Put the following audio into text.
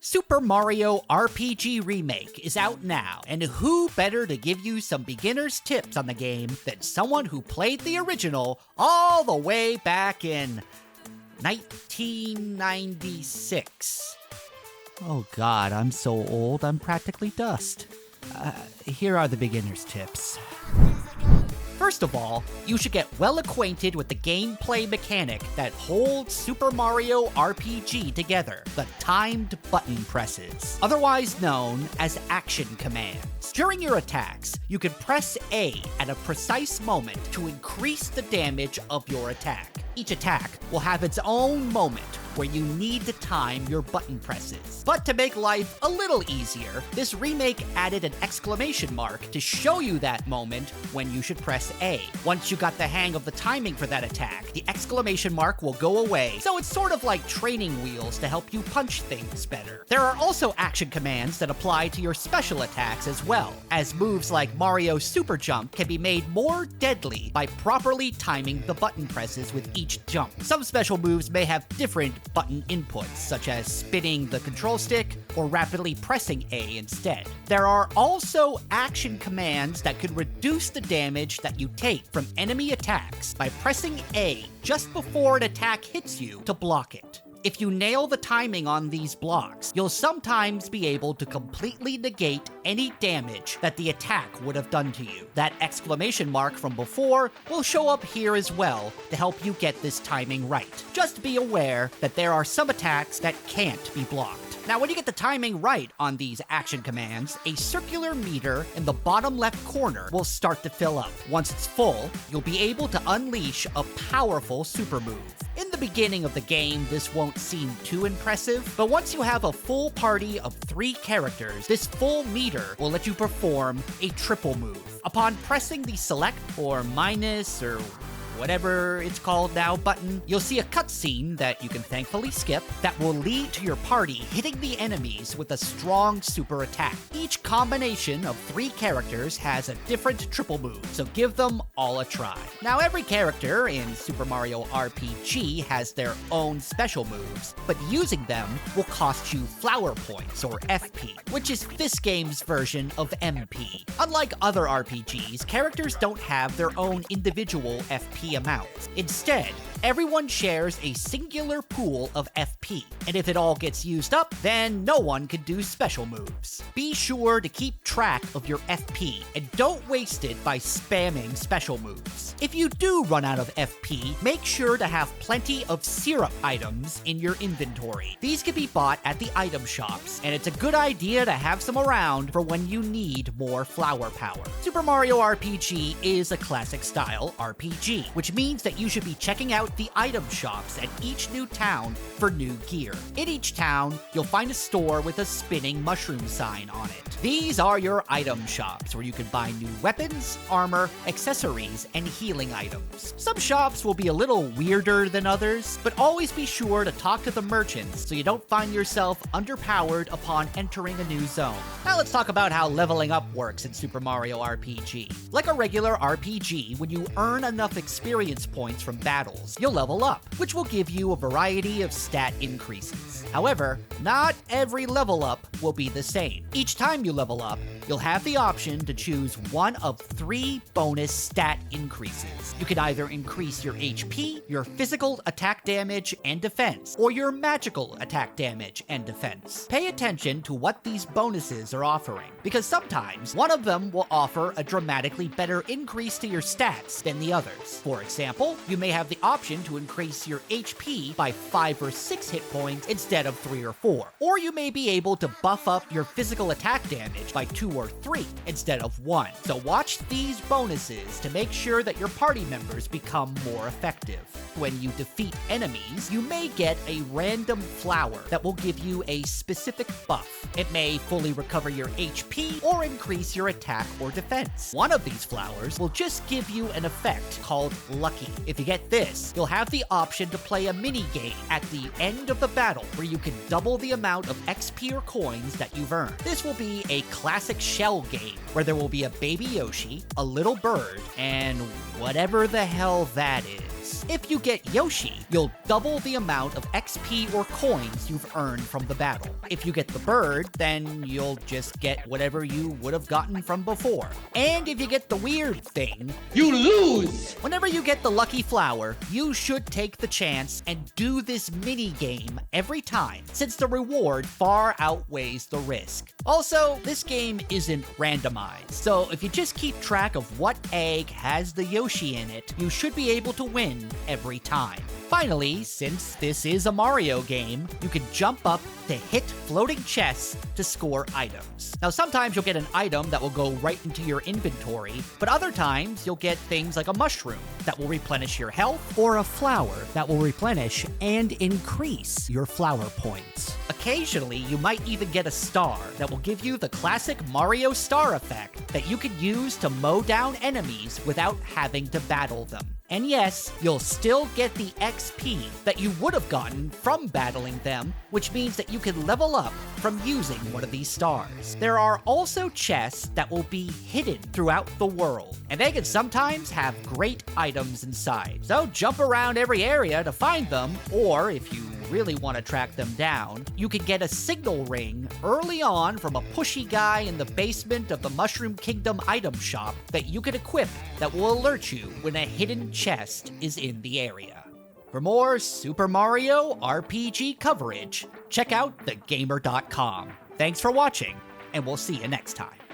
Super Mario RPG Remake is out now, and who better to give you some beginner's tips on the game than someone who played the original all the way back in 1996. Oh god, I'm so old, I'm practically dust. Here are the beginner's tips. First of all, you should get well acquainted with the gameplay mechanic that holds Super Mario RPG together, the timed button presses, otherwise known as action commands. During your attacks, you can press A at a precise moment to increase the damage of your attack. Each attack will have its own moment where you need to time your button presses. But to make life a little easier, this remake added an exclamation mark to show you that moment when you should press A. Once you got the hang of the timing for that attack, the exclamation mark will go away, so it's sort of like training wheels to help you punch things better. There are also action commands that apply to your special attacks as well, as moves like Mario Super Jump can be made more deadly by properly timing the button presses with each jump. Some special moves may have different button inputs, such as spinning the control stick or rapidly pressing A instead. There are also action commands that could reduce the damage that you take from enemy attacks by pressing A just before an attack hits you to block it. If you nail the timing on these blocks, you'll sometimes be able to completely negate any damage that the attack would have done to you. That exclamation mark from before will show up here as well to help you get this timing right. Just be aware that there are some attacks that can't be blocked. Now, when you get the timing right on these action commands, a circular meter in the bottom left corner will start to fill up. Once it's full, you'll be able to unleash a powerful super move. In the beginning of the game, this won't seem too impressive, but once you have a full party of 3 characters, this full meter will let you perform a triple move. Upon pressing the select or minus or whatever it's called now button, you'll see a cutscene that you can thankfully skip that will lead to your party hitting the enemies with a strong super attack. Each combination of 3 characters has a different triple move, so give them all a try. Now, every character in Super Mario RPG has their own special moves, but using them will cost you flower points, or FP, which is this game's version of MP. Unlike other RPGs, characters don't have their own individual FP amounts. Instead, everyone shares a singular pool of FP, and if it all gets used up, then no one can do special moves. Be sure to keep track of your FP, and don't waste it by spamming special moves. If you do run out of FP, make sure to have plenty of syrup items in your inventory. These can be bought at the item shops, and it's a good idea to have some around for when you need more flower power. Super Mario RPG is a classic style RPG, which means that you should be checking out the item shops at each new town for new gear. In each town, you'll find a store with a spinning mushroom sign on it. These are your item shops where you can buy new weapons, armor, accessories, and healing items. Some shops will be a little weirder than others, but always be sure to talk to the merchants so you don't find yourself underpowered upon entering a new zone. Now let's talk about how leveling up works in Super Mario RPG. Like a regular RPG, when you earn enough experience points from battles, you'll level up, which will give you a variety of stat increases. However, not every level up will be the same. Each time you level up, you'll have the option to choose one of 3 bonus stat increases. You can either increase your HP, your physical attack damage and defense, or your magical attack damage and defense. Pay attention to what these bonuses are offering, because sometimes one of them will offer a dramatically better increase to your stats than the others. For example, you may have the option to increase your HP by 5 or 6 hit points instead of 3 or 4. Or you may be able to buff up your physical attack damage by 2 or 3 instead of 1. So watch these bonuses to make sure that your party members become more effective. When you defeat enemies, you may get a random flower that will give you a specific buff. It may fully recover your HP or increase your attack or defense. One of these flowers will just give you an effect called Lucky. If you get this, you'll have the option to play a mini-game at the end of the battle where you can double the amount of XP or coins that you've earned. This will be a classic shell game where there will be a baby Yoshi, a little bird, and whatever the hell that is. items. If you get Yoshi, you'll double the amount of XP or coins you've earned from the battle. If you get the bird, then you'll just get whatever you would have gotten from before. And if you get the weird thing, You lose! whenever you get the lucky flower, you should take the chance and do this mini game every time, since the reward far outweighs the risk. Also, this game isn't randomized, so if you just keep track of what egg has the Yoshi in it, you should be able to win every time. Finally, since this is a Mario game, you can jump up to hit floating chests to score items. Now, sometimes you'll get an item that will go right into your inventory, but other times you'll get things like a mushroom that will replenish your health, or a flower that will replenish and increase your flower points. Occasionally, you might even get a star that will give you the classic Mario star effect that you can use to mow down enemies without having to battle them. And yes, you'll still get the XP that you would have gotten from battling them, which means that you can level up from using one of these stars. There are also chests that will be hidden throughout the world, and they can sometimes have great items inside. So jump around every area to find them, or if you really want to track them down, you can get a signal ring early on from a pushy guy in the basement of the Mushroom Kingdom item shop that you can equip that will alert you when a hidden chest is in the area. For more Super Mario RPG coverage, check out thegamer.com. Thanks for watching, and we'll see you next time.